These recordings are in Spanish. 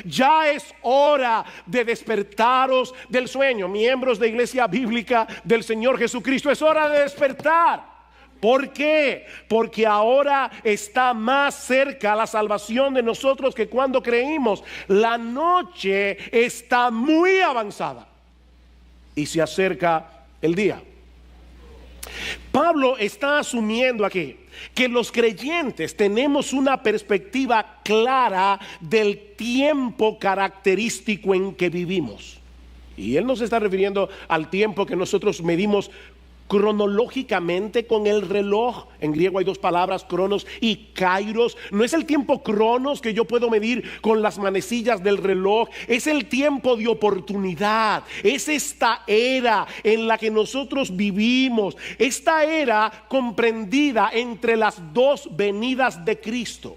Ya es hora de despertaros del sueño. Miembros de Iglesia Bíblica del Señor Jesucristo, es hora de despertar. ¿Por qué? Porque ahora está más cerca la salvación de nosotros que cuando creímos. La noche está muy avanzada y se acerca el día. Pablo está asumiendo aquí que los creyentes tenemos una perspectiva clara del tiempo característico en que vivimos. Y él no se está refiriendo al tiempo que nosotros medimos cronológicamente con el reloj. En griego hay dos palabras, cronos y kairos. No es el tiempo cronos que yo puedo medir con las manecillas del reloj. Es el tiempo de oportunidad. Es esta era en la que nosotros vivimos. Esta era comprendida entre las dos venidas de Cristo.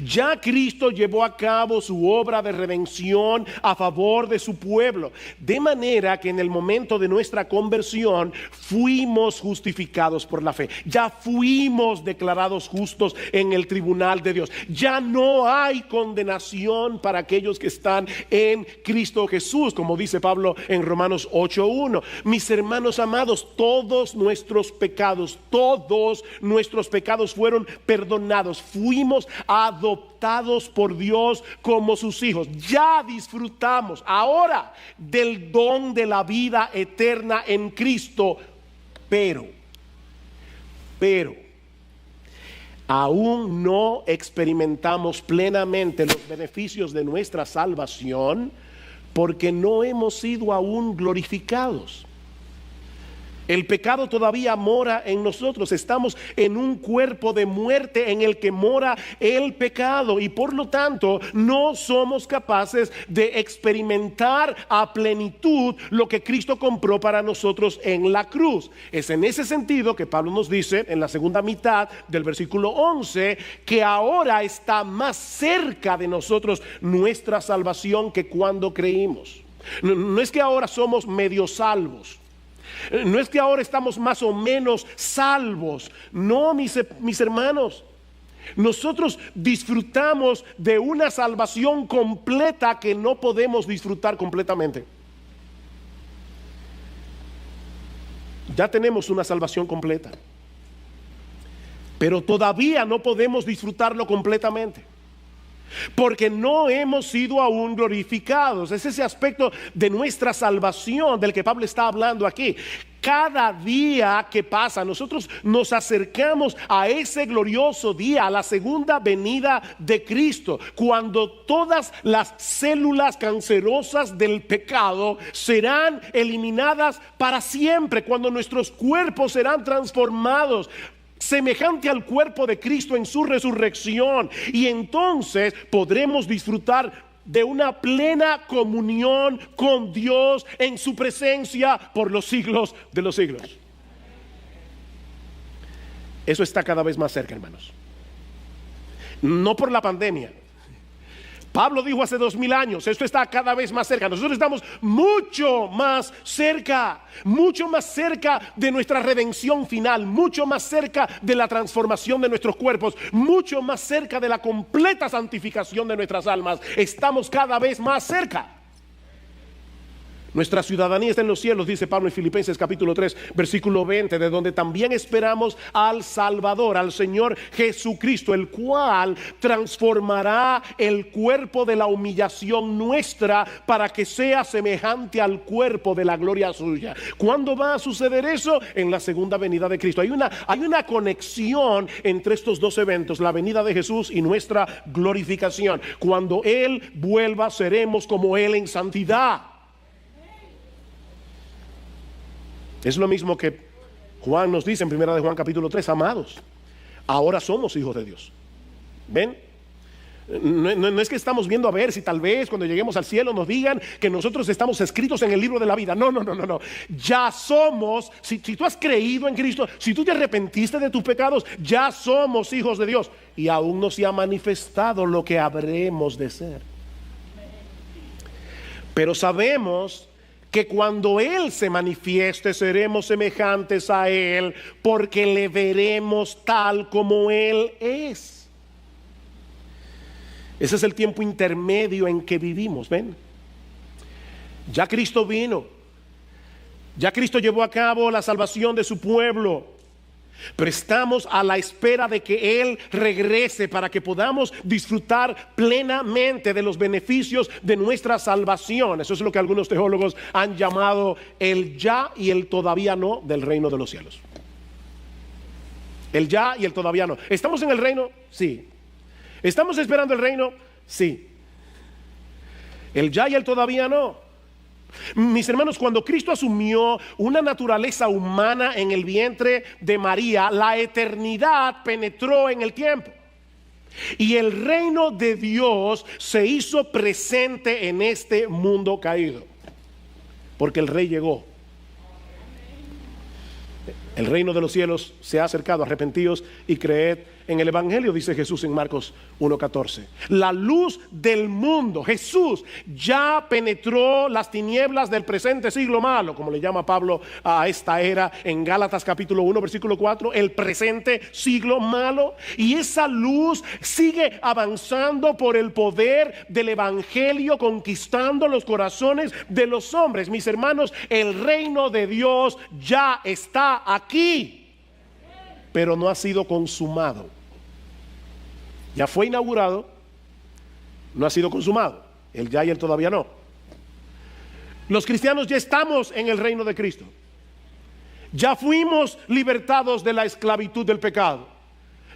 Ya Cristo llevó a cabo su obra de redención a favor de su pueblo, de manera que en el momento de nuestra conversión fuimos justificados por la fe. Ya fuimos declarados justos en el tribunal de Dios. Ya no hay condenación para aquellos que están en Cristo Jesús, como dice Pablo en Romanos 8:1. Mis hermanos amados, todos nuestros pecados fueron perdonados. Fuimos adoptados por Dios como sus hijos. Ya disfrutamos ahora del don de la vida eterna en Cristo, pero aún no experimentamos plenamente los beneficios de nuestra salvación porque no hemos sido aún glorificados. El pecado todavía mora en nosotros. Estamos en un cuerpo de muerte en el que mora el pecado, y por lo tanto no somos capaces de experimentar a plenitud lo que Cristo compró para nosotros en la cruz. Es en ese sentido que Pablo nos dice en la segunda mitad del versículo 11 que ahora está más cerca de nosotros nuestra salvación que cuando creímos. No es que ahora somos medio salvos. No es que ahora estamos más o menos salvos. No, mis hermanos. Nosotros disfrutamos de una salvación completa que no podemos disfrutar completamente. Ya tenemos una salvación completa, pero todavía no podemos disfrutarlo completamente, porque no hemos sido aún glorificados. Es ese aspecto de nuestra salvación del que Pablo está hablando aquí. Cada día que pasa, nosotros nos acercamos a ese glorioso día, a la segunda venida de Cristo, cuando todas las células cancerosas del pecado serán eliminadas para siempre, cuando nuestros cuerpos serán transformados semejante al cuerpo de Cristo en su resurrección, y entonces podremos disfrutar de una plena comunión con Dios en su presencia por los siglos de los siglos. Eso está cada vez más cerca, hermanos. No por la pandemia. Pablo dijo hace 2000 años, esto está cada vez más cerca. Nosotros estamos mucho más cerca de nuestra redención final, mucho más cerca de la transformación de nuestros cuerpos, mucho más cerca de la completa santificación de nuestras almas. Estamos cada vez más cerca. Nuestra ciudadanía está en los cielos, dice Pablo en Filipenses capítulo 3, versículo 20, de donde también esperamos al Salvador, al Señor Jesucristo, el cual transformará el cuerpo de la humillación nuestra para que sea semejante al cuerpo de la gloria suya. ¿Cuándo va a suceder eso? En la segunda venida de Cristo. Hay una conexión entre estos dos eventos, la venida de Jesús y nuestra glorificación. Cuando Él vuelva, seremos como Él en santidad. Es lo mismo que Juan nos dice en 1 de Juan capítulo 3, amados, ahora somos hijos de Dios. ¿Ven? No es que estamos viendo a ver si tal vez cuando lleguemos al cielo nos digan que nosotros estamos escritos en el libro de la vida. No. Ya somos, si tú has creído en Cristo, si tú te arrepentiste de tus pecados, ya somos hijos de Dios. Y aún no se ha manifestado lo que habremos de ser. Pero sabemos que cuando Él se manifieste seremos semejantes a Él, porque le veremos tal como Él es. Ese es el tiempo intermedio en que vivimos, ¿ven? Ya Cristo vino. Ya Cristo llevó a cabo la salvación de su pueblo. Pero estamos a la espera de que Él regrese para que podamos disfrutar plenamente de los beneficios de nuestra salvación. Eso es lo que algunos teólogos han llamado el ya y el todavía no del reino de los cielos. El ya y el todavía no. ¿Estamos en el reino? Sí. ¿Estamos esperando el reino? Sí. El ya y el todavía no. Mis hermanos, cuando Cristo asumió una naturaleza humana en el vientre de María, la eternidad penetró en el tiempo. Y el reino de Dios se hizo presente en este mundo caído. Porque el Rey llegó. El reino de los cielos se ha acercado, arrepentíos y creed en el Evangelio, dice Jesús en Marcos 1:14. La luz del mundo, Jesús, ya penetró las tinieblas del presente siglo malo, como le llama Pablo a esta era en Gálatas capítulo 1, versículo 4, el presente siglo malo. Y esa luz sigue avanzando por el poder del Evangelio, conquistando los corazones de los hombres. Mis hermanos, el reino de Dios ya está aquí, pero no ha sido consumado. Ya fue inaugurado, no ha sido consumado. El ya y el todavía no. Los cristianos ya estamos en el reino de Cristo. Ya fuimos libertados de la esclavitud del pecado.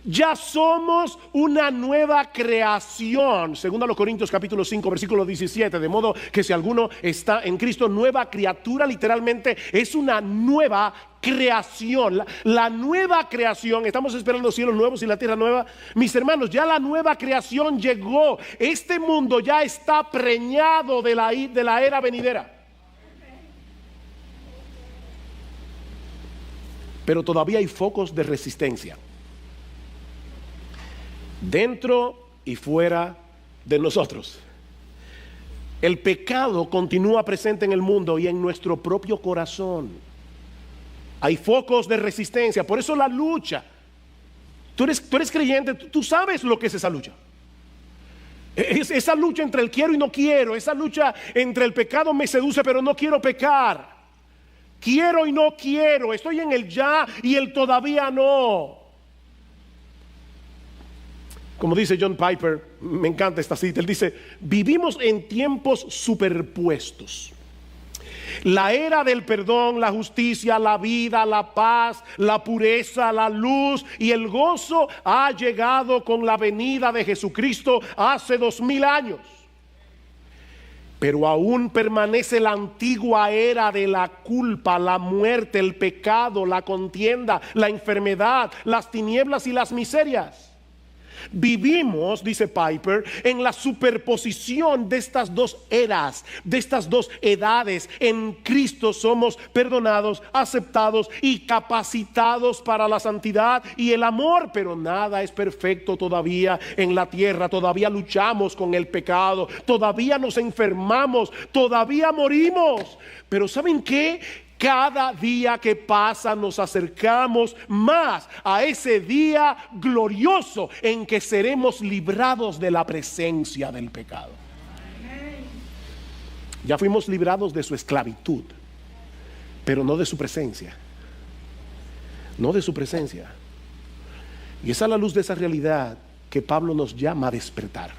Ya somos una nueva creación, según a los Corintios capítulo 5 versículo 17, de modo que si alguno está en Cristo, nueva criatura, literalmente es una nueva creación. La nueva creación, estamos esperando los cielos nuevos y la tierra nueva. Mis hermanos, ya la nueva creación llegó. Este mundo ya está preñado de la era venidera. Pero todavía hay focos de resistencia, dentro y fuera de nosotros. El pecado continúa presente en el mundo y en nuestro propio corazón. Hay focos de resistencia, por eso la lucha. Tú eres creyente, tú sabes lo que es esa lucha. Esa lucha entre el quiero y no quiero, esa lucha entre el pecado me seduce pero no quiero pecar. Quiero y no quiero, estoy en el ya y el todavía no. Como dice John Piper, me encanta esta cita, él dice: vivimos en tiempos superpuestos. La era del perdón, la justicia, la vida, la paz, la pureza, la luz y el gozo ha llegado con la venida de Jesucristo hace 2000 años. Pero aún permanece la antigua era de la culpa, la muerte, el pecado, la contienda, la enfermedad, las tinieblas y las miserias. Vivimos, dice Piper, en la superposición de estas dos eras, de estas dos edades. En Cristo somos perdonados, aceptados y capacitados para la santidad y el amor, pero nada es perfecto todavía en la tierra. Todavía luchamos con el pecado, todavía nos enfermamos, todavía morimos. Pero ¿saben qué? Cada día que pasa nos acercamos más a ese día glorioso en que seremos librados de la presencia del pecado. Ya fuimos librados de su esclavitud, pero no de su presencia. No de su presencia. Y es a la luz de esa realidad que Pablo nos llama a despertar.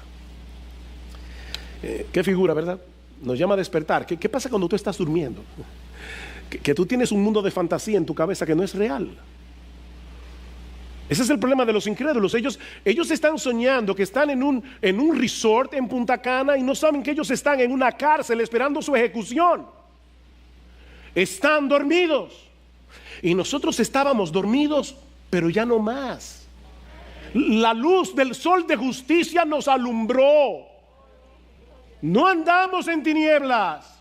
Qué figura, ¿verdad? Nos llama a despertar. ¿Qué pasa cuando tú estás durmiendo? Que tú tienes un mundo de fantasía en tu cabeza que no es real. Ese es el problema de los incrédulos. Ellos están soñando que están en un resort en Punta Cana y no saben que ellos están en una cárcel esperando su ejecución. Están dormidos. Y nosotros estábamos dormidos, pero ya no más. La luz del sol de justicia nos alumbró. No andamos en tinieblas.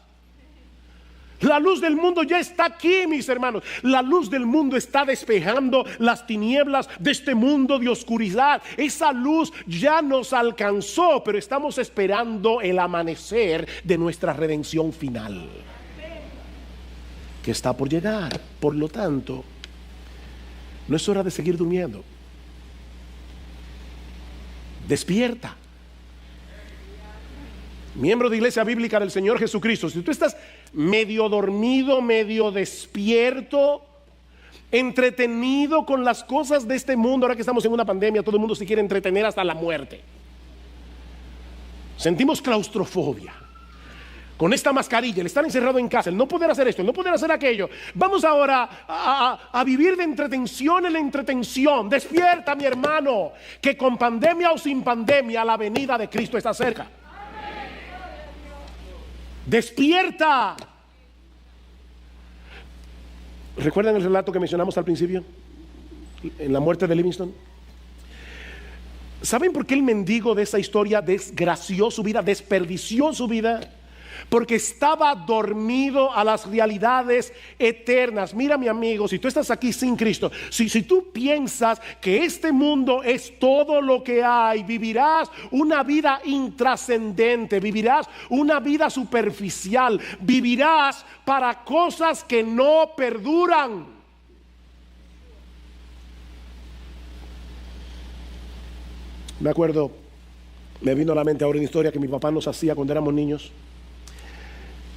La luz del mundo ya está aquí, mis hermanos. La luz del mundo está despejando las tinieblas de este mundo de oscuridad. Esa luz ya nos alcanzó, pero estamos esperando el amanecer de nuestra redención final, que está por llegar. Por lo tanto, no es hora de seguir durmiendo. Despierta. miembro de Iglesia Bíblica del Señor Jesucristo, si tú estás medio dormido, medio despierto, entretenido con las cosas de este mundo, ahora que estamos en una pandemia, todo el mundo se quiere entretener hasta la muerte. Sentimos claustrofobia con esta mascarilla, el estar encerrado en casa, el no poder hacer esto, el no poder hacer aquello. Vamos ahora a vivir de entretención en la entretención. Despierta, mi hermano, que con pandemia o sin pandemia la venida de Cristo está cerca. Despierta. ¿Recuerdan el relato que mencionamos al principio? En la muerte de Livingstone. ¿Saben por qué el mendigo de esa historia desgració su vida, desperdició su vida? Porque estaba dormido a las realidades eternas. Mira, mi amigo, si tú estás aquí sin Cristo, si tú piensas que este mundo es todo lo que hay, vivirás una vida intrascendente, vivirás una vida superficial, vivirás para cosas que no perduran. Me acuerdo, me vino a la mente ahora una historia que mi papá nos hacía cuando éramos niños,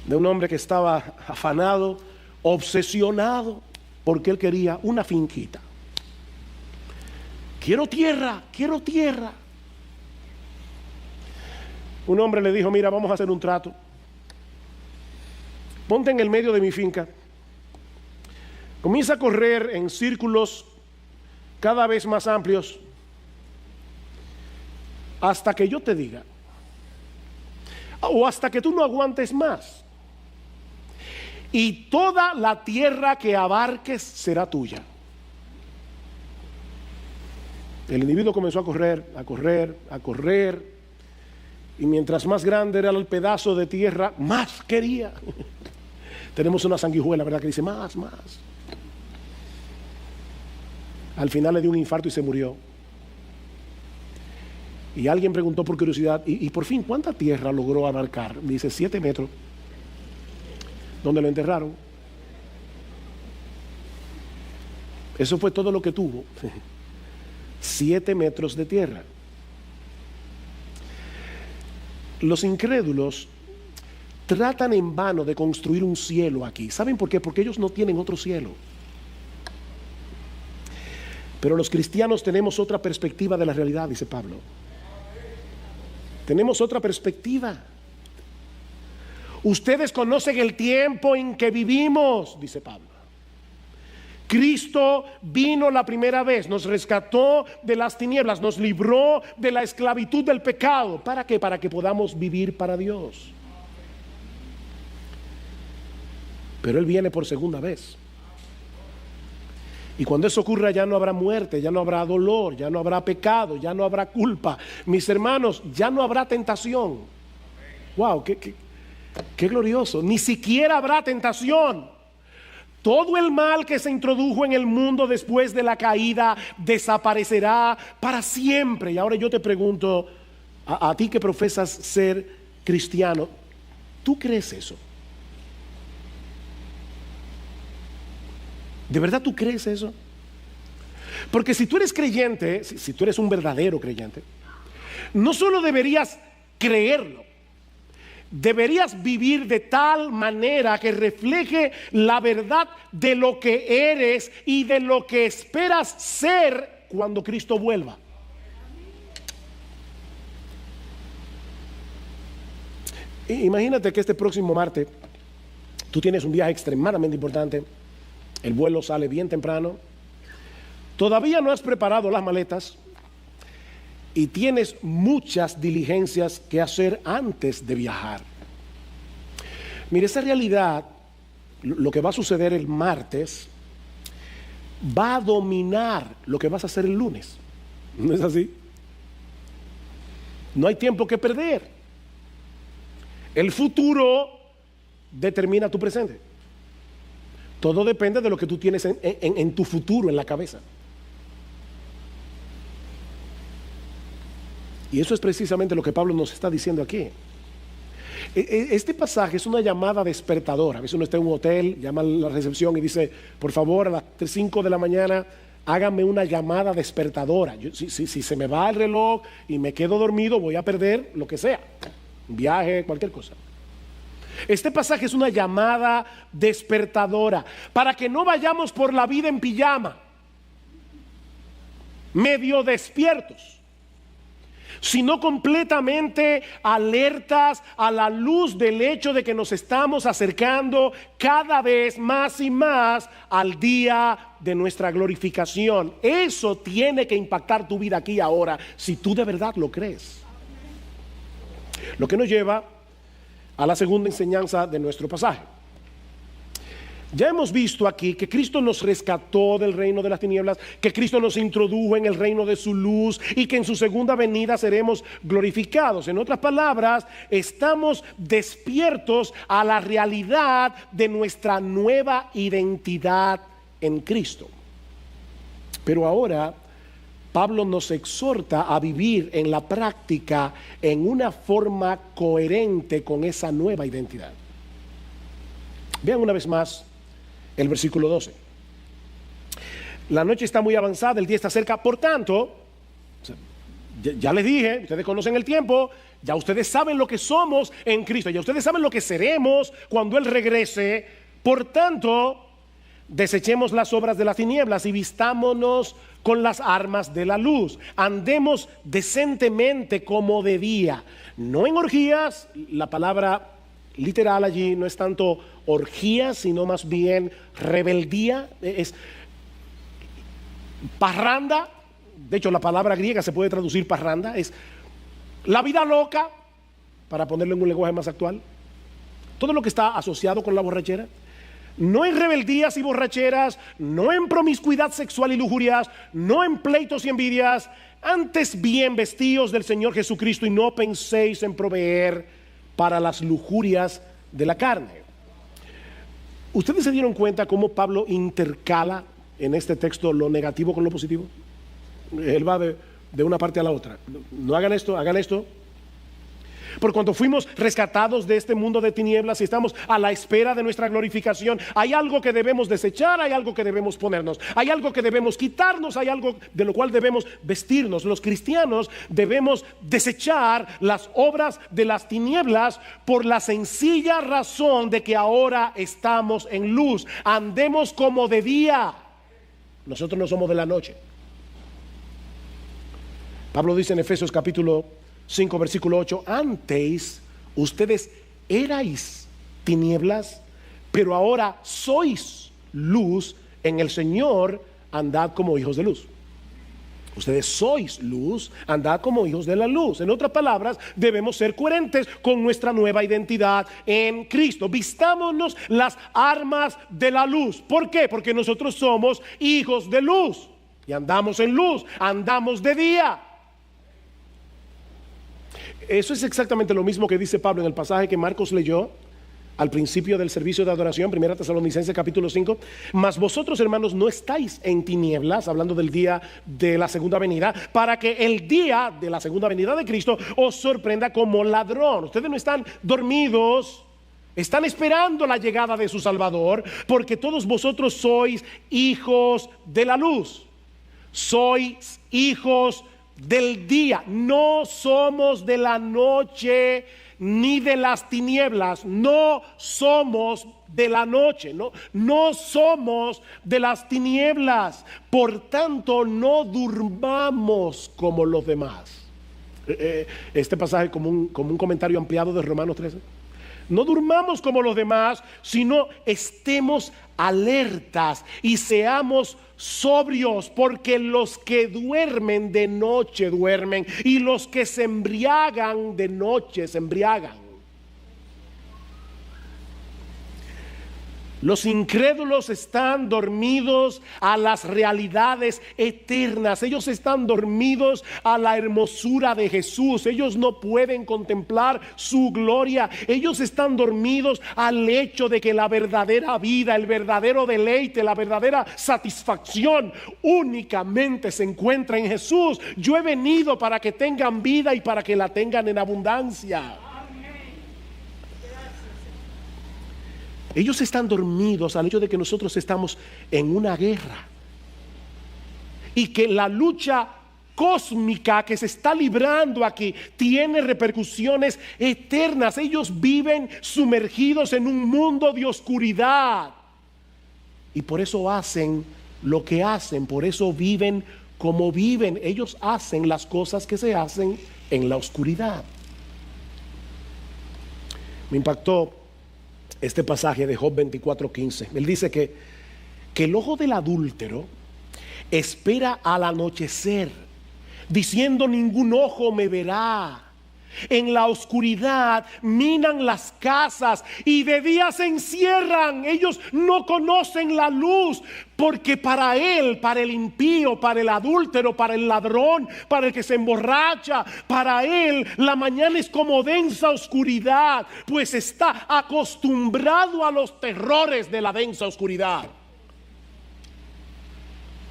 de un hombre que estaba afanado, obsesionado, porque él quería una finquita. Quiero tierra, quiero tierra. Un hombre le dijo, mira, vamos a hacer un trato. Ponte en el medio de mi finca. Comienza a correr en círculos cada vez más amplios hasta que yo te diga, o hasta que tú no aguantes más. Y toda la tierra que abarques será tuya. El individuo comenzó a correr, a correr, a correr. Y mientras más grande era el pedazo de tierra, más quería. Tenemos una sanguijuela, ¿verdad? Que dice más, más. Al final le dio un infarto y se murió. Y alguien preguntó por curiosidad, y por fin, ¿cuánta tierra logró abarcar? Dice 7 metros. ¿Dónde lo enterraron? Eso fue todo lo que tuvo. 7 metros de tierra. Los incrédulos tratan en vano de construir un cielo aquí. ¿Saben por qué? Porque ellos no tienen otro cielo. Pero los cristianos tenemos otra perspectiva de la realidad, dice Pablo. Tenemos otra perspectiva. Ustedes conocen el tiempo en que vivimos, dice Pablo. Cristo vino la primera vez, nos rescató de las tinieblas, nos libró de la esclavitud del pecado. ¿Para qué? Para que podamos vivir para Dios. Pero Él viene por segunda vez. Y cuando eso ocurra ya no habrá muerte, ya no habrá dolor, ya no habrá pecado, ya no habrá culpa. Mis hermanos, ya no habrá tentación. Wow, qué glorioso. Ni siquiera habrá tentación. Todo el mal que se introdujo en el mundo después de la caída desaparecerá para siempre. Y ahora yo te pregunto, a ti que profesas ser cristiano, ¿tú crees eso? ¿De verdad tú crees eso? Porque si tú eres creyente, si tú eres un verdadero creyente, no solo deberías creerlo, deberías vivir de tal manera que refleje la verdad de lo que eres y de lo que esperas ser cuando Cristo vuelva. Imagínate que este próximo martes tú tienes un viaje extremadamente importante. El vuelo sale bien temprano. Todavía no has preparado las maletas y tienes muchas diligencias que hacer antes de viajar. Mire, esa realidad, lo que va a suceder el martes, va a dominar lo que vas a hacer el lunes. ¿No es así? No hay tiempo que perder. El futuro determina tu presente. Todo depende de lo que tú tienes en tu futuro, en la cabeza. Y eso es precisamente lo que Pablo nos está diciendo aquí. Este pasaje es una llamada despertadora. A veces uno está en un hotel, llama a la recepción y dice, por favor, a las 5 de la mañana, hágame una llamada despertadora. Si se me va el reloj y me quedo dormido, voy a perder lo que sea. un viaje, cualquier cosa. Este pasaje es una llamada despertadora para que no vayamos por la vida en pijama, medio despiertos, sino completamente alertas a la luz del hecho de que nos estamos acercando cada vez más y más al día de nuestra glorificación. Eso tiene que impactar tu vida aquí y ahora, si tú de verdad lo crees. Lo que nos lleva a la segunda enseñanza de nuestro pasaje. Ya hemos visto aquí que Cristo nos rescató del reino de las tinieblas, que Cristo nos introdujo en el reino de su luz y que en su segunda venida seremos glorificados. En otras palabras, estamos despiertos a la realidad de nuestra nueva identidad en Cristo. Pero ahora Pablo nos exhorta a vivir en la práctica en una forma coherente con esa nueva identidad. Vean una vez más el versículo 12. La noche está muy avanzada, el día está cerca. Por tanto, ya les dije, ustedes conocen el tiempo, ya ustedes saben lo que somos en Cristo, ya ustedes saben lo que seremos cuando Él regrese. Por tanto, desechemos las obras de las tinieblas y vistámonos con las armas de la luz. Andemos decentemente como de día, no en orgías. La palabra literal allí no es tanto orgía, sino más bien rebeldía, es parranda. De hecho, la palabra griega se puede traducir parranda, es la vida loca, para ponerlo en un lenguaje más actual. Todo lo que está asociado con la borrachera, no en rebeldías y borracheras, no en promiscuidad sexual y lujurias, no en pleitos y envidias, antes bien vestíos del Señor Jesucristo y no penséis en proveer para las lujurias de la carne. ¿Ustedes se dieron cuenta cómo Pablo intercala en este texto lo negativo con lo positivo? Él va de una parte a la otra. No hagan esto, hagan esto. Por cuanto fuimos rescatados de este mundo de tinieblas y estamos a la espera de nuestra glorificación, hay algo que debemos desechar, hay algo que debemos ponernos, hay algo que debemos quitarnos, hay algo de lo cual debemos vestirnos. Los cristianos debemos desechar las obras de las tinieblas por la sencilla razón de que ahora estamos en luz. Andemos como de día. Nosotros no somos de la noche. Pablo dice en Efesios capítulo 5 versículo 8: antes ustedes erais tinieblas, pero ahora sois luz en el Señor, andad como hijos de luz. Ustedes sois luz, andad como hijos de la luz. En otras palabras, debemos ser coherentes con nuestra nueva identidad en Cristo. Vistámonos las armas de la luz. ¿Por qué? Porque nosotros somos hijos de luz y andamos en luz, andamos de día. Eso es exactamente lo mismo que dice Pablo en el pasaje que Marcos leyó al principio del servicio de adoración, 1 Tesalonicenses capítulo 5. Mas vosotros, hermanos, no estáis en tinieblas, hablando del día de la segunda venida, para que el día de la segunda venida de Cristo os sorprenda como ladrón. Ustedes no están dormidos, están esperando la llegada de su Salvador, porque todos vosotros sois hijos de la luz, sois hijos del día, no somos de la noche ni de las tinieblas, no somos de la noche, no somos de las tinieblas. Por tanto, no durmamos como los demás. Este pasaje como un comentario ampliado de Romanos 13. No durmamos como los demás, sino estemos alertas y seamos sobrios, porque los que duermen de noche duermen y los que se embriagan de noche se embriagan. Los incrédulos están dormidos a las realidades eternas. Ellos están dormidos a la hermosura de Jesús. Ellos no pueden contemplar su gloria. Ellos están dormidos al hecho de que la verdadera vida, el verdadero deleite, la verdadera satisfacción únicamente se encuentra en Jesús. Yo he venido para que tengan vida y para que la tengan en abundancia. Ellos están dormidos al hecho de que nosotros estamos en una guerra y que la lucha cósmica que se está librando aquí tiene repercusiones eternas. Ellos viven sumergidos en un mundo de oscuridad y por eso hacen lo que hacen, por eso viven como viven. Ellos hacen las cosas que se hacen en la oscuridad. Me impactó este pasaje de Job 24:15. Él dice que el ojo del adúltero espera al anochecer, diciendo: ningún ojo me verá. En la oscuridad minan las casas y de día se encierran. Ellos no conocen la luz, porque para él, para el impío, para el adúltero, para el ladrón, para el que se emborracha, para él la mañana es como densa oscuridad, pues está acostumbrado a los terrores de la densa oscuridad.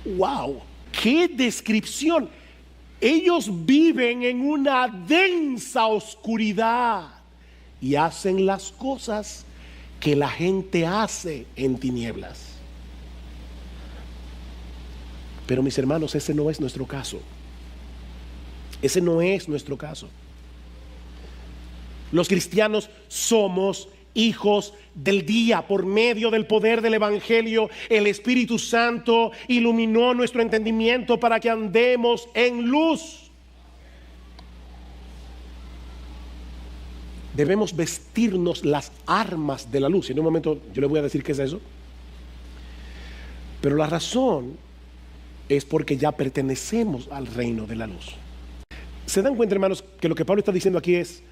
¡Wow! ¡Qué descripción! Ellos viven en una densa oscuridad y hacen las cosas que la gente hace en tinieblas. Pero mis hermanos, ese no es nuestro caso. Ese no es nuestro caso. Los cristianos somos hijos del día. Por medio del poder del Evangelio, el Espíritu Santo iluminó nuestro entendimiento para que andemos en luz. Debemos vestirnos las armas de la luz. En un momento yo le voy a decir qué es eso. Pero la razón es porque ya pertenecemos al reino de la luz. ¿Se dan cuenta, hermanos, que lo que Pablo está diciendo aquí es: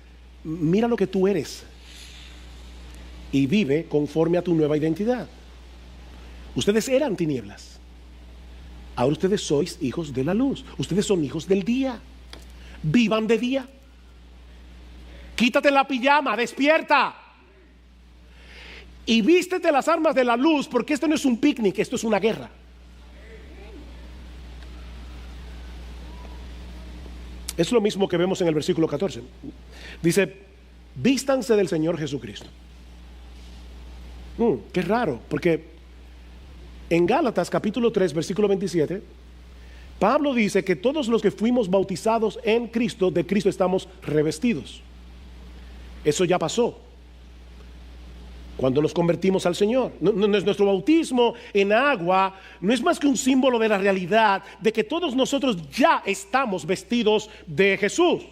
mira lo que tú eres y vive conforme a tu nueva identidad? Ustedes eran tinieblas, ahora ustedes sois hijos de la luz. Ustedes son hijos del día. Vivan de día. Quítate la pijama, despierta y vístete las armas de la luz, porque esto no es un picnic, esto es una guerra. Es lo mismo que vemos en el versículo 14. Dice: vístanse del Señor Jesucristo. Qué raro, porque en Gálatas capítulo 3 versículo 27 Pablo dice que todos los que fuimos bautizados en Cristo, de Cristo estamos revestidos. Eso ya pasó cuando nos convertimos al Señor. Nuestro bautismo en agua no es más que un símbolo de la realidad de que todos nosotros ya estamos vestidos de Jesús.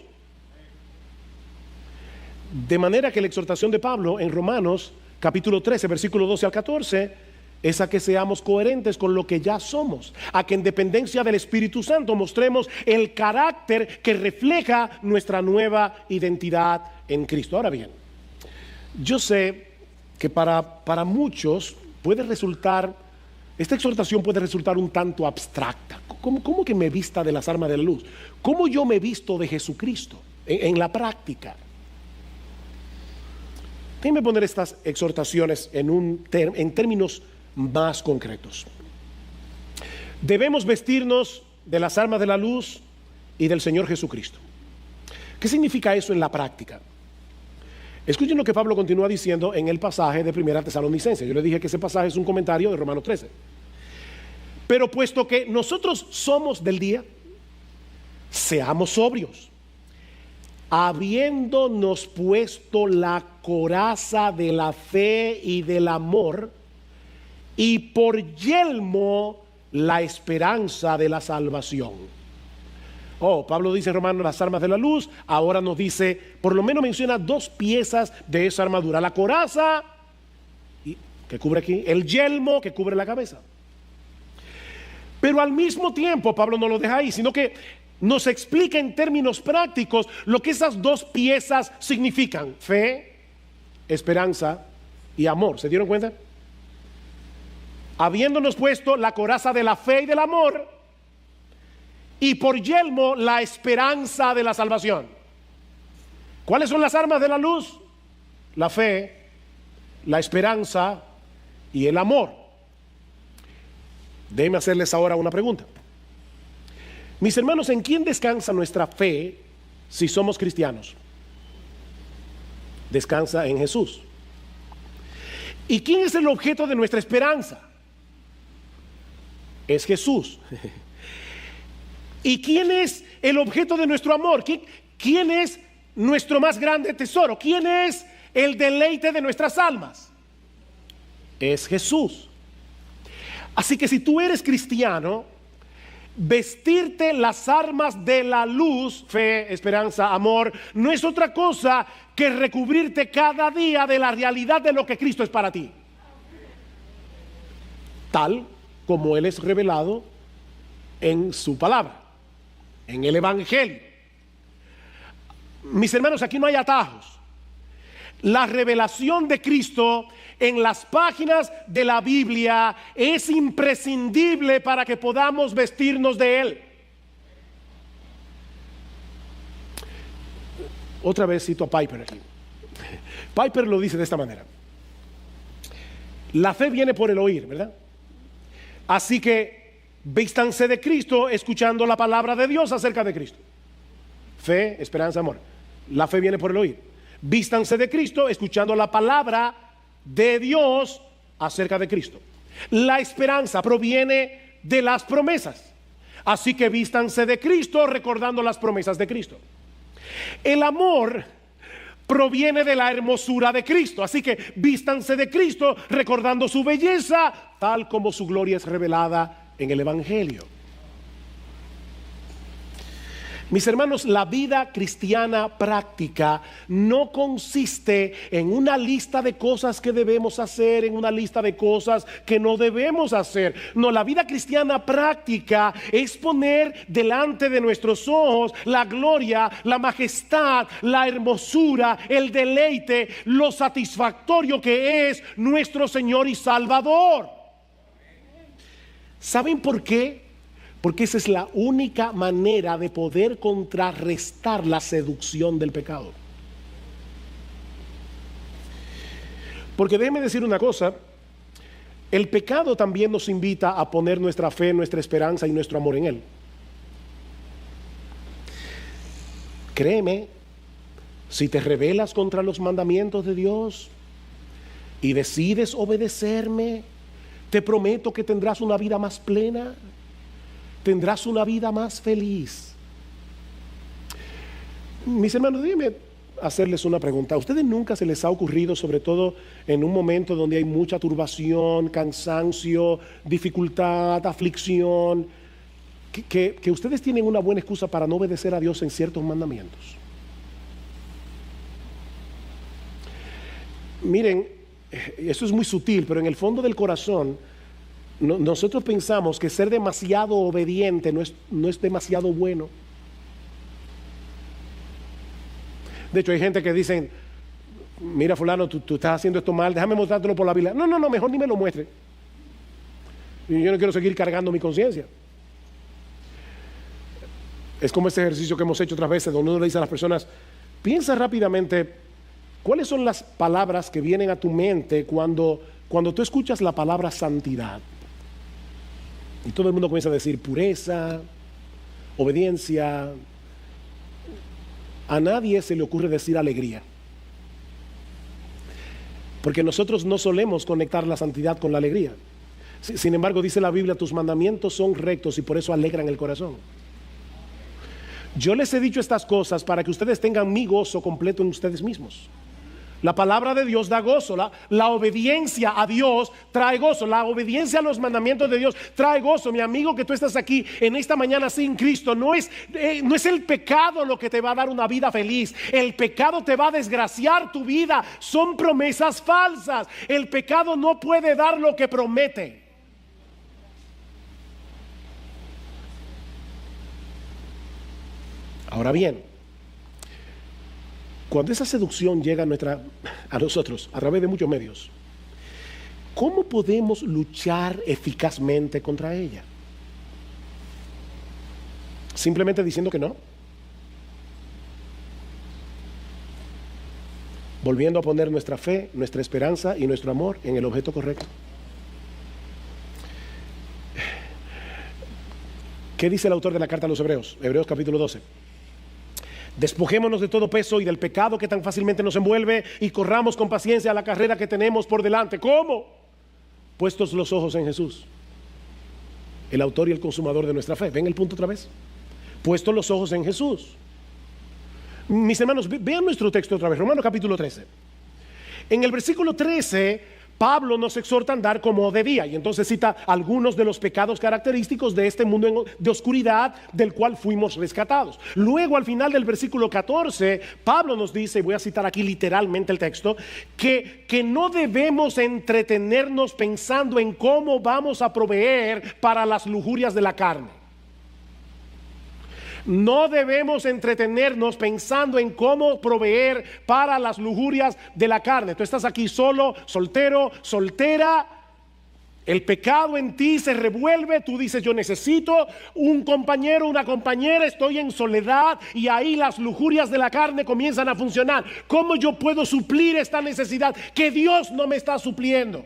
De manera que la exhortación de Pablo en Romanos capítulo 13, versículo 12 al 14, es a que seamos coherentes con lo que ya somos, a que en dependencia del Espíritu Santo mostremos el carácter que refleja nuestra nueva identidad en Cristo. Ahora bien, yo sé que para muchos puede resultar, esta exhortación puede resultar un tanto abstracta. ¿Cómo que me vista de las armas de la luz? ¿Cómo yo me visto de Jesucristo en la práctica? Déjenme poner estas exhortaciones en términos más concretos. Debemos vestirnos de las armas de la luz y del Señor Jesucristo. ¿Qué significa eso en la práctica? Escuchen lo que Pablo continúa diciendo en el pasaje de 1 Tesalonicenses. Yo le dije que ese pasaje es un comentario de Romanos 13. Pero puesto que nosotros somos del día, seamos sobrios, habiéndonos puesto la coraza de la fe y del amor, y por yelmo la esperanza de la salvación. Pablo dice en Romanos las armas de la luz. Ahora nos dice, por lo menos menciona dos piezas de esa armadura: la coraza, que cubre aquí, el yelmo, que cubre la cabeza. Pero al mismo tiempo Pablo no lo deja ahí, sino que nos explica en términos prácticos lo que esas dos piezas significan: fe, esperanza y amor. ¿Se dieron cuenta? Habiéndonos puesto la coraza de la fe y del amor, y por yelmo la esperanza de la salvación. ¿Cuáles son las armas de la luz? La fe, la esperanza y el amor. Déjenme hacerles ahora una pregunta. Mis hermanos, ¿en quién descansa nuestra fe si somos cristianos? Descansa en Jesús. ¿Y quién es el objeto de nuestra esperanza? Es Jesús. ¿Y quién es el objeto de nuestro amor? ¿Quién es nuestro más grande tesoro? ¿Quién es el deleite de nuestras almas? Es Jesús. Así que si tú eres cristiano, vestirte las armas de la luz, fe, esperanza, amor, no es otra cosa que recubrirte cada día de la realidad de lo que Cristo es para ti, tal como Él es revelado en su palabra, en el Evangelio. Mis hermanos, aquí no hay atajos. La revelación de Cristo en las páginas de la Biblia es imprescindible para que podamos vestirnos de Él. Otra vez cito a Piper aquí. Piper lo dice de esta manera: la fe viene por el oír, ¿verdad? Así que vístanse de Cristo escuchando la palabra de Dios acerca de Cristo. Fe, esperanza, amor. La fe viene por el oír. Vístanse de Cristo escuchando la palabra de Dios acerca de Cristo. La esperanza proviene de las promesas. Así que vístanse de Cristo recordando las promesas de Cristo. El amor proviene de la hermosura de Cristo. Así que vístanse de Cristo recordando su belleza, tal como su gloria es revelada en el Evangelio. Mis hermanos, la vida cristiana práctica no consiste en una lista de cosas que debemos hacer, en una lista de cosas que no debemos hacer. No, la vida cristiana práctica es poner delante de nuestros ojos la gloria, la majestad, la hermosura, el deleite, lo satisfactorio que es nuestro Señor y Salvador. ¿Saben por qué? Porque esa es la única manera de poder contrarrestar la seducción del pecado. Porque déjeme decir una cosa: el pecado también nos invita a poner nuestra fe, nuestra esperanza y nuestro amor en Él. Créeme, si te rebelas contra los mandamientos de Dios y decides obedecerme, te prometo que tendrás una vida más plena. Tendrás una vida más feliz. Mis hermanos, déjenme hacerles una pregunta. ¿A ustedes nunca se les ha ocurrido, sobre todo en un momento donde hay mucha turbación, cansancio, dificultad, aflicción, que ustedes tienen una buena excusa para no obedecer a Dios en ciertos mandamientos? Miren, eso es muy sutil, pero en el fondo del corazón nosotros pensamos que ser demasiado obediente no es demasiado bueno. De hecho, hay gente que dicen: mira, fulano, tú estás haciendo esto mal, déjame mostrártelo por la Biblia. No, mejor ni me lo muestre. Yo no quiero seguir cargando mi conciencia. Es como ese ejercicio que hemos hecho otras veces, donde uno le dice a las personas: piensa rápidamente cuáles son las palabras que vienen a tu mente cuando tú escuchas la palabra santidad. Y todo el mundo comienza a decir pureza, obediencia. A nadie se le ocurre decir alegría, porque nosotros no solemos conectar la santidad con la alegría. Sin embargo, dice la Biblia: tus mandamientos son rectos y por eso alegran el corazón. Yo les he dicho estas cosas para que ustedes tengan mi gozo completo en ustedes mismos. La palabra de Dios da gozo. La obediencia a Dios trae gozo. La obediencia a los mandamientos de Dios trae gozo. Mi amigo, que tú estás aquí en esta mañana sin Cristo, no es el pecado lo que te va a dar una vida feliz. El pecado te va a desgraciar tu vida. Son promesas falsas. El pecado no puede dar lo que promete. Ahora bien, cuando esa seducción llega a nosotros a través de muchos medios, ¿cómo podemos luchar eficazmente contra ella? ¿Simplemente diciendo que no? Volviendo a poner nuestra fe, nuestra esperanza y nuestro amor en el objeto correcto. ¿Qué dice el autor de la carta a los Hebreos? Hebreos capítulo 12. Despojémonos de todo peso y del pecado que tan fácilmente nos envuelve y corramos con paciencia la carrera que tenemos por delante. ¿Cómo? Puestos los ojos en Jesús, el autor y el consumador de nuestra fe. ¿Ven el punto otra vez? puesto los ojos en Jesús. Mis hermanos, vean nuestro texto otra vez, Romanos capítulo 13. En el versículo 13, Pablo nos exhorta a andar como de día, y entonces cita algunos de los pecados característicos de este mundo de oscuridad del cual fuimos rescatados. Luego, al final del versículo 14, Pablo nos dice, y voy a citar aquí literalmente el texto, que no debemos entretenernos pensando en cómo vamos a proveer para las lujurias de la carne. No debemos entretenernos pensando en cómo proveer para las lujurias de la carne. Tú estás aquí solo, soltero, soltera. El pecado en ti se revuelve. Tú dices, yo necesito un compañero, una compañera. Estoy en soledad y ahí las lujurias de la carne comienzan a funcionar. ¿Cómo yo puedo suplir esta necesidad que Dios no me está supliendo?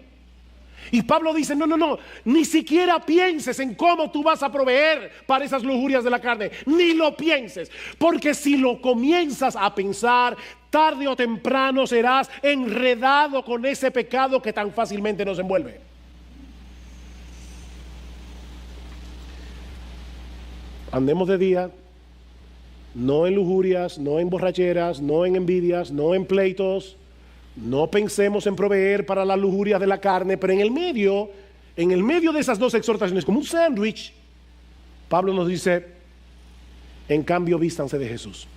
Y Pablo dice, no, ni siquiera pienses en cómo tú vas a proveer para esas lujurias de la carne, ni lo pienses, porque si lo comienzas a pensar, tarde o temprano serás enredado con ese pecado que tan fácilmente nos envuelve. Andemos de día, no en lujurias, no en borracheras, no en envidias, no en pleitos. No pensemos en proveer para la lujuria de la carne, pero en el medio de esas dos exhortaciones, como un sándwich, Pablo nos dice, en cambio, vístanse de Jesús.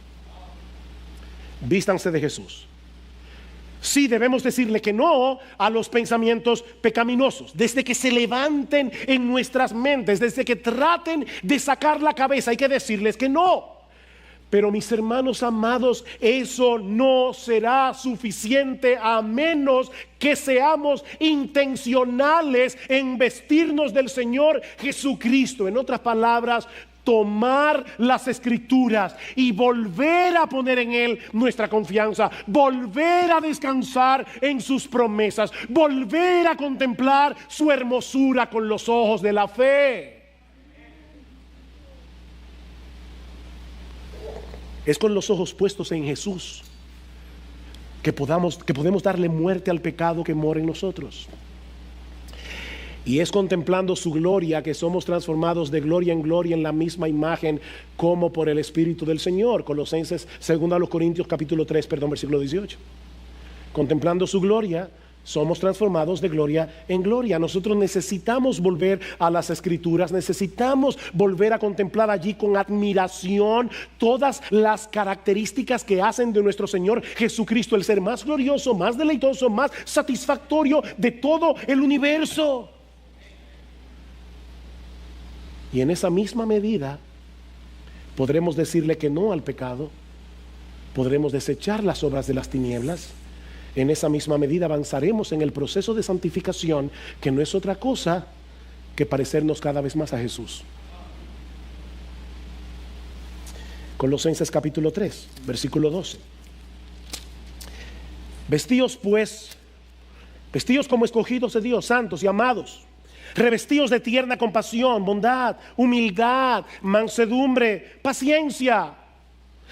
Vístanse de Jesús. Sí, debemos decirle que no a los pensamientos pecaminosos, desde que se levanten en nuestras mentes, desde que traten de sacar la cabeza, hay que decirles que no. Pero mis hermanos amados, eso no será suficiente a menos que seamos intencionales en vestirnos del Señor Jesucristo. En otras palabras, tomar las Escrituras y volver a poner en Él nuestra confianza, volver a descansar en sus promesas, volver a contemplar su hermosura con los ojos de la fe. Es con los ojos puestos en Jesús que podemos darle muerte al pecado que mora en nosotros. Y es contemplando su gloria que somos transformados de gloria en gloria en la misma imagen como por el Espíritu del Señor. Colosenses 2 Corintios capítulo 3, versículo 18. Contemplando su gloria, somos transformados de gloria en gloria. Nosotros necesitamos volver a las Escrituras, necesitamos volver a contemplar allí con admiración todas las características que hacen de nuestro Señor Jesucristo el ser más glorioso, más deleitoso, más satisfactorio de todo el universo. Y en esa misma medida podremos decirle que no al pecado, podremos desechar las obras de las tinieblas. En esa misma medida avanzaremos en el proceso de santificación, que no es otra cosa que parecernos cada vez más a Jesús. Colosenses capítulo 3, versículo 12. Vestíos pues, vestíos como escogidos de Dios, santos y amados, revestidos de tierna compasión, bondad, humildad, mansedumbre, paciencia,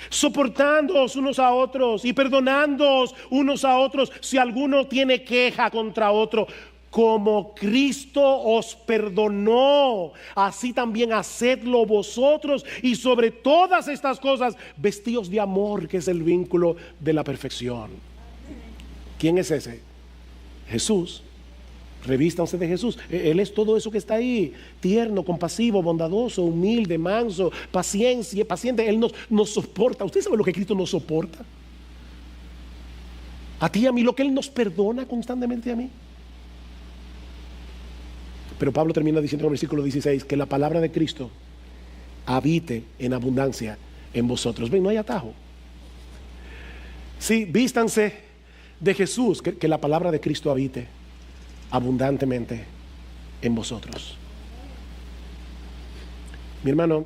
soportándoos unos a otros y perdonándoos unos a otros si alguno tiene queja contra otro. Como Cristo os perdonó, así también hacedlo vosotros. Y sobre todas estas cosas, vestíos de amor, que es el vínculo de la perfección. ¿Quién es ese? Jesús. Revístanse de Jesús. Él es todo eso que está ahí: tierno, compasivo, bondadoso, humilde, manso, paciente. Él nos soporta. ¿Usted sabe lo que Cristo nos soporta? A ti y a mí, lo que Él nos perdona constantemente a mí. Pero Pablo termina diciendo en el versículo 16 que la palabra de Cristo habite en abundancia en vosotros. Ven, no hay atajo. Sí, vístanse de Jesús, que la palabra de Cristo habite abundantemente en vosotros. Mi hermano,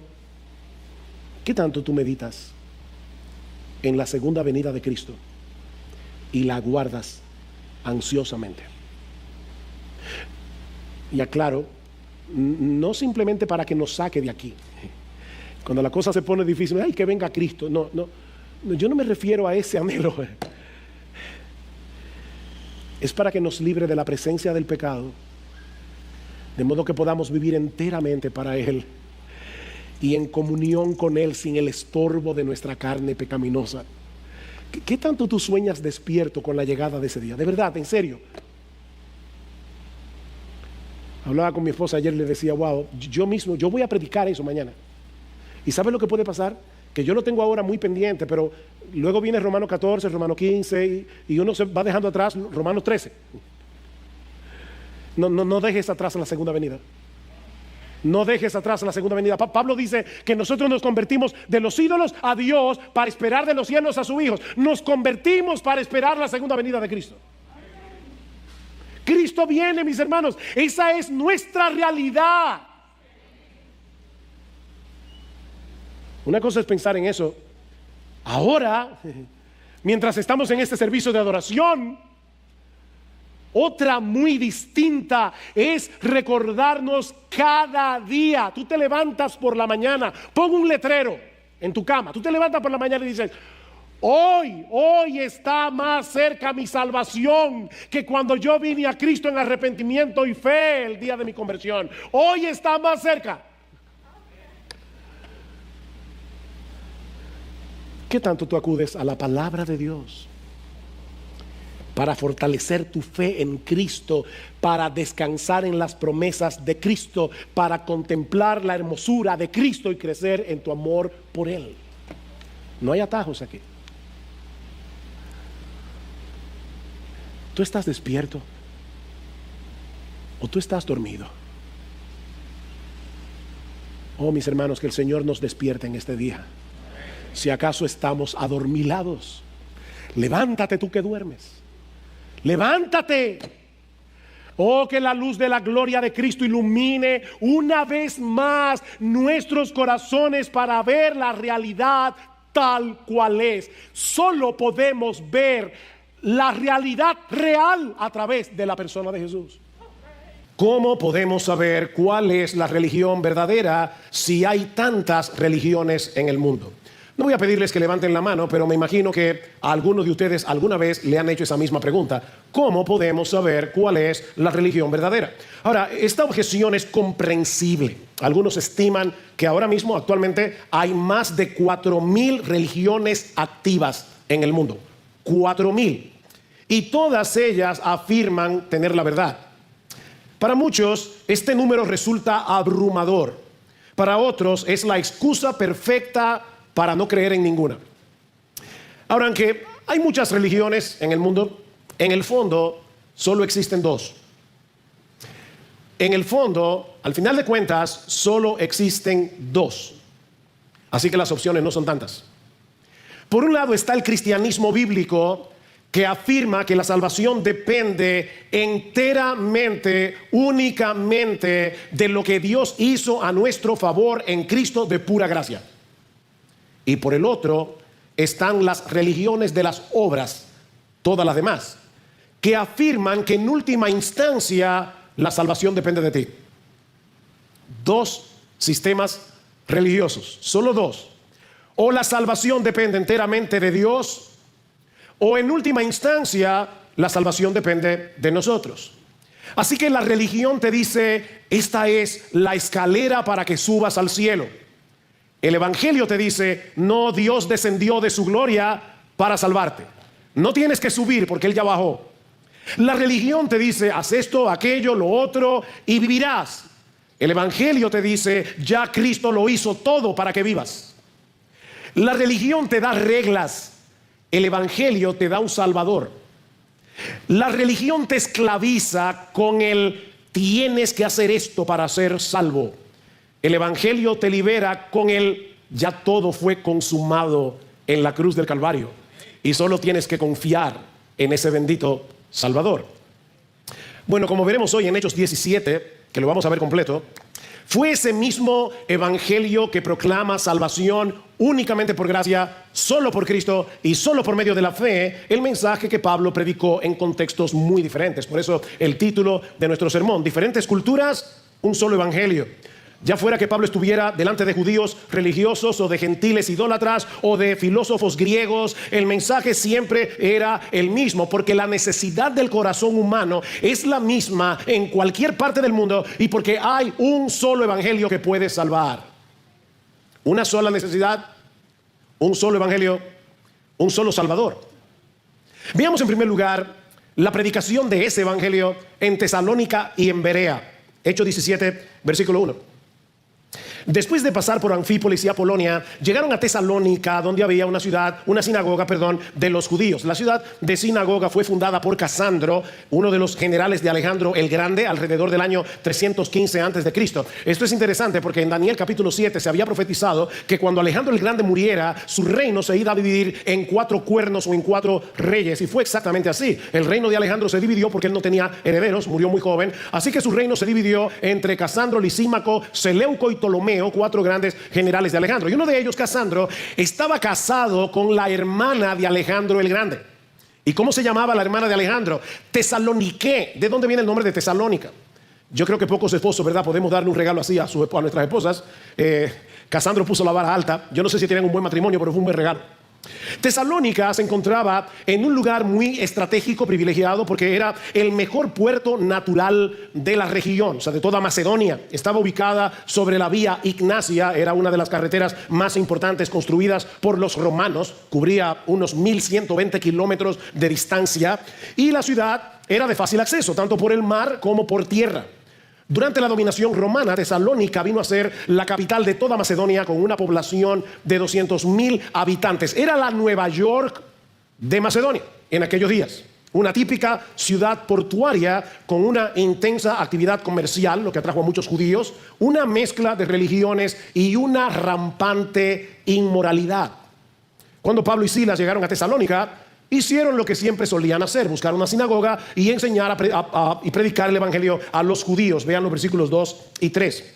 ¿qué tanto tú meditas en la segunda venida de Cristo y la aguardas ansiosamente? Y aclaro, no simplemente para que nos saque de aquí. Cuando la cosa se pone difícil, ¡ay, que venga Cristo! No, yo no me refiero a ese anhelo. Es para que nos libre de la presencia del pecado, de modo que podamos vivir enteramente para Él y en comunión con Él sin el estorbo de nuestra carne pecaminosa. ¿Qué tanto tú sueñas despierto con la llegada de ese día? De verdad, en serio. Hablaba con mi esposa ayer y le decía, wow, yo voy a predicar eso mañana. ¿Y sabes lo que puede pasar? Que yo lo tengo ahora muy pendiente, pero luego viene Romanos 14, Romanos 15 y uno se va dejando atrás Romanos 13. No dejes atrás la segunda venida. No dejes atrás la segunda venida. Pablo dice que nosotros nos convertimos de los ídolos a Dios para esperar de los cielos a sus hijos. Nos convertimos para esperar la segunda venida de Cristo. Cristo viene, mis hermanos. Esa es nuestra realidad. Una cosa es pensar en eso ahora, mientras estamos en este servicio de adoración. Otra muy distinta es recordarnos cada día. Tú te levantas por la mañana, pon un letrero en tu cama. Tú te levantas por la mañana y dices, hoy está más cerca mi salvación que cuando yo vine a Cristo en arrepentimiento y fe el día de mi conversión. Hoy está más cerca. ¿Qué tanto tú acudes a la palabra de Dios para fortalecer tu fe en Cristo, para descansar en las promesas de Cristo, para contemplar la hermosura de Cristo y crecer en tu amor por Él? No hay atajos aquí. ¿Tú estás despierto o tú estás dormido? Oh, mis hermanos, que el Señor nos despierte en este día. Si acaso estamos adormilados, levántate tú que duermes. Levántate. Oh, que la luz de la gloria de Cristo ilumine una vez más nuestros corazones para ver la realidad tal cual es. Solo podemos ver la realidad real a través de la persona de Jesús. ¿Cómo podemos saber cuál es la religión verdadera si hay tantas religiones en el mundo? No voy a pedirles que levanten la mano, pero me imagino que a algunos de ustedes alguna vez le han hecho esa misma pregunta. ¿Cómo podemos saber cuál es la religión verdadera? Ahora, esta objeción es comprensible. Algunos estiman que ahora mismo, actualmente, hay más de 4,000 religiones activas en el mundo. 4,000. Y todas ellas afirman tener la verdad. Para muchos, este número resulta abrumador. Para otros, es la excusa perfecta para no creer en ninguna. Ahora, aunque hay muchas religiones en el mundo, en el fondo solo existen dos. En el fondo, al final de cuentas, solo existen dos. Así que las opciones no son tantas. Por un lado está el cristianismo bíblico, que afirma que la salvación depende enteramente, únicamente de lo que Dios hizo a nuestro favor en Cristo de pura gracia. Y por el otro están las religiones de las obras, todas las demás, que afirman que en última instancia la salvación depende de ti. Dos sistemas religiosos, solo dos. O la salvación depende enteramente de Dios, o en última instancia la salvación depende de nosotros. Así que la religión te dice, esta es la escalera para que subas al cielo. El evangelio te dice, no, Dios descendió de su gloria para salvarte. No tienes que subir porque Él ya bajó. La religión te dice, haz esto, aquello, lo otro y vivirás. El evangelio te dice, ya Cristo lo hizo todo para que vivas. La religión te da reglas. El evangelio te da un salvador. La religión te esclaviza con el tienes que hacer esto para ser salvo. El evangelio te libera con el ya todo fue consumado en la cruz del Calvario y solo tienes que confiar en ese bendito Salvador. Bueno, como veremos hoy en Hechos 17, que lo vamos a ver completo, fue ese mismo evangelio que proclama salvación únicamente por gracia, solo por Cristo y solo por medio de la fe, el mensaje que Pablo predicó en contextos muy diferentes. Por eso el título de nuestro sermón, diferentes culturas, un solo evangelio. Ya fuera que Pablo estuviera delante de judíos religiosos o de gentiles idólatras o de filósofos griegos, el mensaje siempre era el mismo, porque la necesidad del corazón humano es la misma en cualquier parte del mundo y porque hay un solo evangelio que puede salvar. Una sola necesidad, un solo evangelio, un solo Salvador. Veamos en primer lugar la predicación de ese evangelio en Tesalónica y en Berea. Hechos 17, versículo 1. Después de pasar por Anfípolis y Apolonia, llegaron a Tesalónica, donde había una sinagoga, de los judíos. La ciudad de sinagoga fue fundada por Casandro, uno de los generales de Alejandro el Grande, alrededor del año 315 a.C. Esto es interesante porque en Daniel capítulo 7 se había profetizado que cuando Alejandro el Grande muriera, su reino se iba a dividir en 4 cuernos o en 4 reyes. Y fue exactamente así. El reino de Alejandro se dividió porque él no tenía herederos, murió muy joven. Así que su reino se dividió entre Casandro, Lisímaco, Seleuco y Ptolomeo, 4 grandes generales de Alejandro. Y uno de ellos, Casandro, estaba casado con la hermana de Alejandro el Grande. ¿Y cómo se llamaba la hermana de Alejandro? Tesalonique. ¿De dónde viene el nombre de Tesalónica? Yo creo que pocos esposos, ¿verdad? Podemos darle un regalo así a nuestras esposas. Casandro puso la vara alta. Yo no sé si tenían un buen matrimonio, pero fue un buen regalo. Tesalónica se encontraba en un lugar muy estratégico, privilegiado, porque era el mejor puerto natural de la región, o sea, de toda Macedonia. Estaba ubicada sobre la vía Ignacia, era una de las carreteras más importantes construidas por los romanos, cubría unos 1120 kilómetros de distancia, y la ciudad era de fácil acceso, tanto por el mar como por tierra. Durante la dominación romana, Tesalónica vino a ser la capital de toda Macedonia con una población de 200,000 habitantes. Era la Nueva York de Macedonia en aquellos días. Una típica ciudad portuaria con una intensa actividad comercial, lo que atrajo a muchos judíos, una mezcla de religiones y una rampante inmoralidad. Cuando Pablo y Silas llegaron a Tesalónica, hicieron lo que siempre solían hacer: buscar una sinagoga y enseñar y predicar el evangelio a los judíos. Vean los versículos 2 y 3.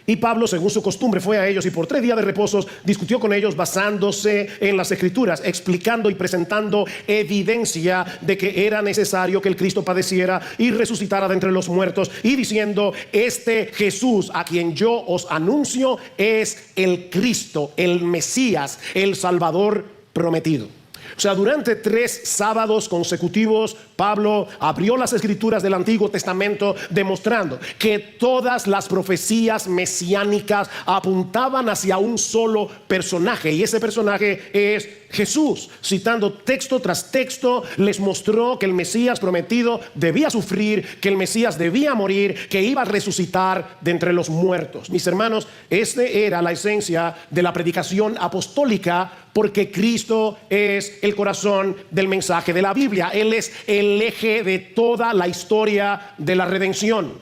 Y Pablo, según su costumbre, fue a ellos y por 3 días de reposos discutió con ellos basándose en las Escrituras, explicando y presentando evidencia de que era necesario que el Cristo padeciera y resucitara de entre los muertos, y diciendo: este Jesús a quien yo os anuncio es el Cristo, el Mesías, el Salvador prometido. O sea, durante 3 sábados consecutivos, Pablo abrió las Escrituras del Antiguo Testamento, demostrando que todas las profecías mesiánicas apuntaban hacia un solo personaje, y ese personaje es Jesús. Citando texto tras texto, les mostró que el Mesías prometido debía sufrir, que el Mesías debía morir, que iba a resucitar de entre los muertos. Mis hermanos, esta era la esencia de la predicación apostólica, porque Cristo es el corazón del mensaje de la Biblia. Él es el eje de toda la historia de la redención.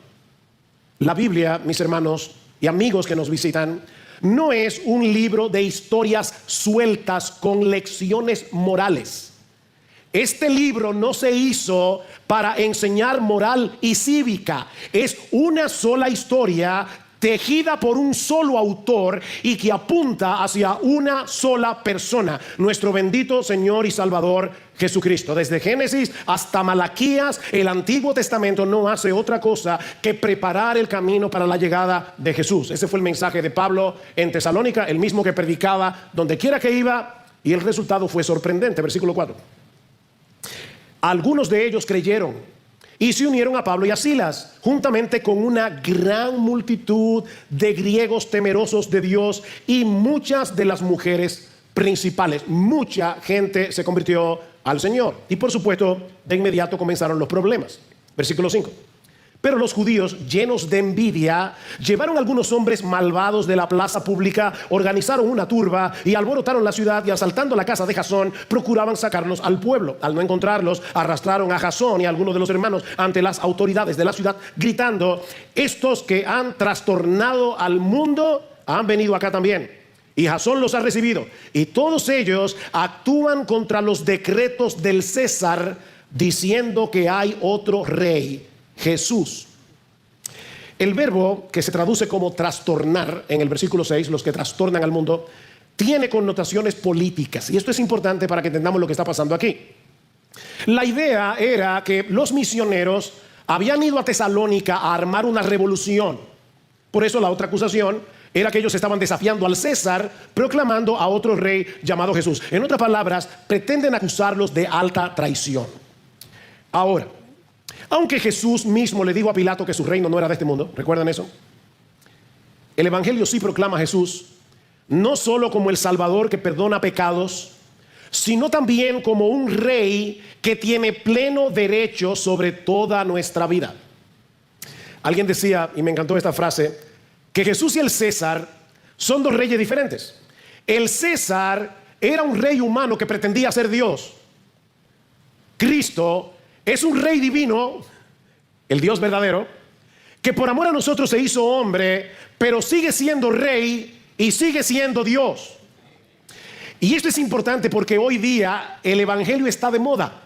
La Biblia, mis hermanos y amigos que nos visitan, no es un libro de historias sueltas con lecciones morales. Este libro no se hizo para enseñar moral y cívica. Es una sola historia tejida por un solo autor y que apunta hacia una sola persona, nuestro bendito Señor y Salvador Jesucristo. Desde Génesis hasta Malaquías, el Antiguo Testamento no hace otra cosa que preparar el camino para la llegada de Jesús. Ese fue el mensaje de Pablo en Tesalónica, el mismo que predicaba donde quiera que iba, y el resultado fue sorprendente. Versículo 4. Algunos de ellos creyeron y se unieron a Pablo y a Silas, juntamente con una gran multitud de griegos temerosos de Dios y muchas de las mujeres principales. Mucha gente se convirtió al Señor. Y por supuesto, de inmediato comenzaron los problemas. Versículo 5. Pero los judíos, llenos de envidia, llevaron a algunos hombres malvados de la plaza pública, organizaron una turba y alborotaron la ciudad, y asaltando la casa de Jasón, procuraban sacarlos al pueblo. Al no encontrarlos, arrastraron a Jasón y a algunos de los hermanos ante las autoridades de la ciudad, gritando: estos que han trastornado al mundo han venido acá también, y Jasón los ha recibido, y todos ellos actúan contra los decretos del César, diciendo que hay otro rey, Jesús. El verbo que se traduce como trastornar en el versículo 6, los que trastornan al mundo, tiene connotaciones políticas, y esto es importante para que entendamos lo que está pasando aquí. La idea era que los misioneros habían ido a Tesalónica a armar una revolución. Por eso la otra acusación era que ellos estaban desafiando al César, proclamando a otro rey llamado Jesús. En otras palabras, pretenden acusarlos de alta traición. Ahora, aunque Jesús mismo le dijo a Pilato que su reino no era de este mundo, ¿recuerdan eso? El evangelio sí proclama a Jesús no solo como el Salvador que perdona pecados, sino también como un rey que tiene pleno derecho sobre toda nuestra vida. Alguien decía, y me encantó esta frase, que Jesús y el César son dos reyes diferentes. El César era un rey humano que pretendía ser Dios. Cristo es un rey divino, el Dios verdadero, que por amor a nosotros se hizo hombre, pero sigue siendo rey y sigue siendo Dios. Y esto es importante porque hoy día el evangelio está de moda.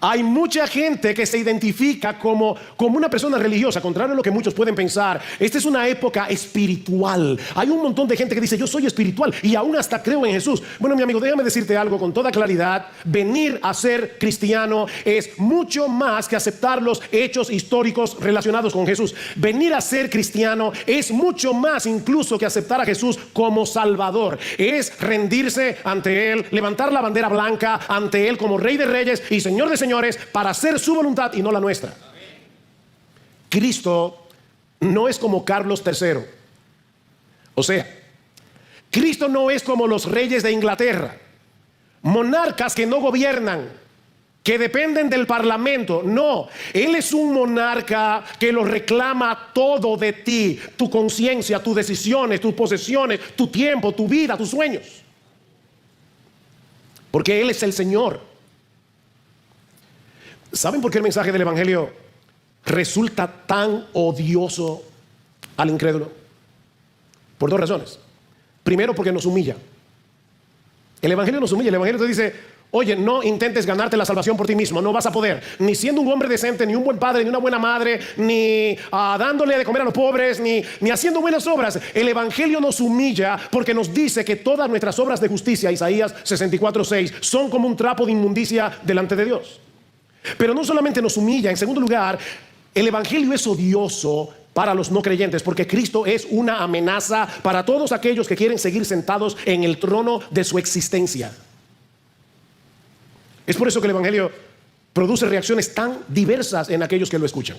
Hay mucha gente que se identifica como una persona religiosa, contrario a lo que muchos pueden pensar. Esta es una época espiritual. Hay un montón de gente que dice, yo soy espiritual y aún hasta creo en Jesús. Bueno, mi amigo, déjame decirte algo con toda claridad. Venir a ser cristiano es mucho más que aceptar los hechos históricos relacionados con Jesús. Venir a ser cristiano es mucho más incluso que aceptar a Jesús como Salvador. Es rendirse ante Él, levantar la bandera blanca ante Él como Rey de Reyes y Señor de Señores, para hacer su voluntad y no la nuestra. Cristo no es como Carlos III. O sea, Cristo no es como los reyes de Inglaterra, monarcas que no gobiernan, que dependen del parlamento. No, Él es un monarca que lo reclama todo de ti: tu conciencia, tus decisiones, tus posesiones, tu tiempo, tu vida, tus sueños. Porque Él es el Señor. ¿Saben por qué el mensaje del evangelio resulta tan odioso al incrédulo? Por dos razones. Primero, porque nos humilla. El evangelio nos humilla. El evangelio te dice, oye, no intentes ganarte la salvación por ti mismo. No vas a poder, ni siendo un hombre decente, ni un buen padre, ni una buena madre, ni dándole de comer a los pobres, ni haciendo buenas obras. El evangelio nos humilla porque nos dice que todas nuestras obras de justicia, Isaías 64:6, son como un trapo de inmundicia delante de Dios. Pero no solamente nos humilla, en segundo lugar, el evangelio es odioso para los no creyentes, porque Cristo es una amenaza para todos aquellos que quieren seguir sentados en el trono de su existencia. Es por eso que el evangelio produce reacciones tan diversas en aquellos que lo escuchan.